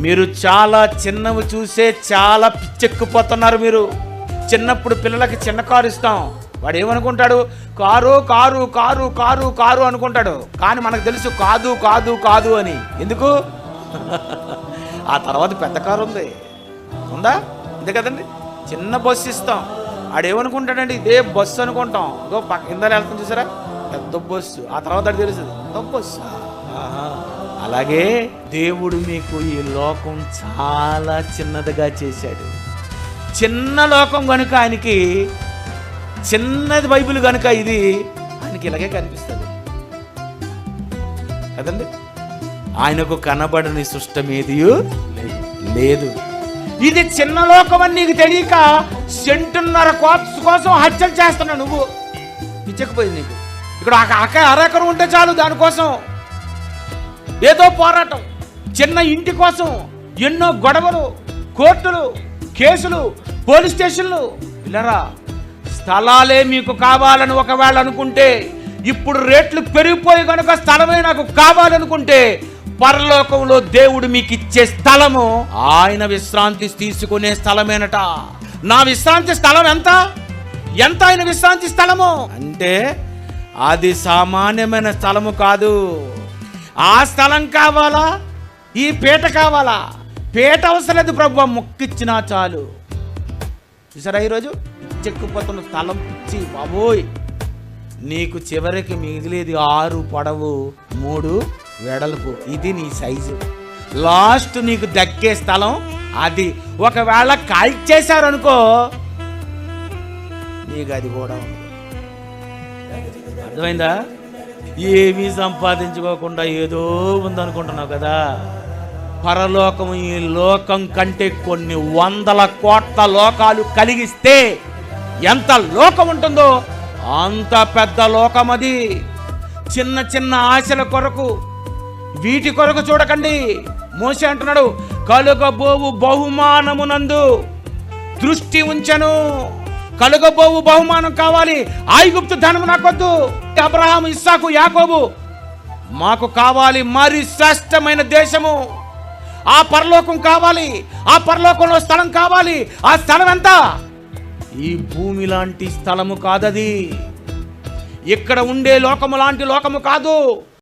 మీరు చాలా చిన్నవి చూసే చాలా పిచ్చెక్కిపోతున్నారు. మీరు చిన్నప్పుడు పిల్లలకి చిన్న కారు ఇస్తాం, వాడు ఏమనుకుంటాడు? Car car car car car అనుకుంటాడు. కానీ మనకు తెలుసు కాదు కాదు కాదు అని. ఎందుకు? ఆ తర్వాత పెద్ద కారు ఉందా? అంతే కదండి. చిన్న బస్సు ఇస్తాం, ఆడేమనుకుంటాడండి? ఇదే బస్సు అనుకుంటాం. ఇదో కింద వెళ్తాం చూసారా, పెద్ద బస్సు. ఆ తర్వాత అది తెలుస్తుంది పెద్ద బస్సు. అలాగే దేవుడు మీకు ఈ లోకం చాలా చిన్నదిగా చేశాడు. చిన్న లోకం కనుక ఆయనకి, చిన్నది బైబిల్ కనుక ఇది ఆయనకి ఇలాగే కనిపిస్తుంది కదండి. ఆయనకు కనబడని సృష్టమేది లేదు. ఇది చిన్న లోకం అని నీకు తెలియక సెంటున్నర కోసం హత్యలు చేస్తున్నావు నువ్వు. పిచ్చకపోయింది నీకు. ఇక్కడ అరెకరం ఉంటే చాలు, దానికోసం ఏదో పోరాటం. చిన్న ఇంటి కోసం ఎన్నో గొడవలు, కోర్టులు, కేసులు, పోలీస్ స్టేషన్లు. ఇలారా స్థలాలే మీకు కావాలని ఒకవేళ అనుకుంటే, ఇప్పుడు రేట్లు పెరిగిపోయి కనుక స్థలమే నాకు కావాలనుకుంటే, పరలోకంలో దేవుడు మీకు ఇచ్చే స్థలము ఆయన విశ్రాంతి తీసుకునే స్థలమేనట. నా విశ్రాంతి స్థలం ఎంత ఆయన విశ్రాంతి స్థలము అంటే అది సామాన్యమైన స్థలము కాదు. ఆ స్థలం కావాలా? ఈ పీట కావాలా? పీట అవసరం లేదు ప్రభు, మొక్కిచ్చినా చాలు. చూసారా ఈరోజు చెక్కుపోతున్న స్థలం పిచ్చి బాబోయ్. నీకు చివరికి మిగిలేది 6 పొడవు 3 వెడల్పు. ఇది నీ సైజు. లాస్ట్ నీకు దక్కే స్థలం అది. ఒకవేళ కాల్చేశారనుకో నీకు అది కూడా ఉంది. అర్థమైందా? ఏమీ సంపాదించుకోకుండా ఏదో ఉందనుకుంటున్నావు కదా. పరలోకం ఈ లోకం కంటే కొన్ని 100 కోట్ల లోకాలు కలిగిస్తే ఎంత లోకం ఉంటుందో అంత పెద్ద లోకం అది. చిన్న చిన్న ఆశల కొరకు, వీటి కొరకు చూడకండి. మోషే అంటున్నాడు, కలుగబోవు బహుమానమునందు దృష్టి ఉంచెను. కలుగబోవు బహుమానం కావాలి. ఐగుప్తు ధనము నాకొద్దు. అబ్రహాము, ఇస్సాకు, యాకోబు మాకు కావాలి మరి శ్రేష్టమైన దేశము. ఆ పరలోకం కావాలి. ఆ పరలోకంలో స్థలం కావాలి. ఆ స్థలం ఎంత? ఈ భూమి లాంటి స్థలము కాదది. ఇక్కడ ఉండే లోకము లాంటి లోకము కాదు.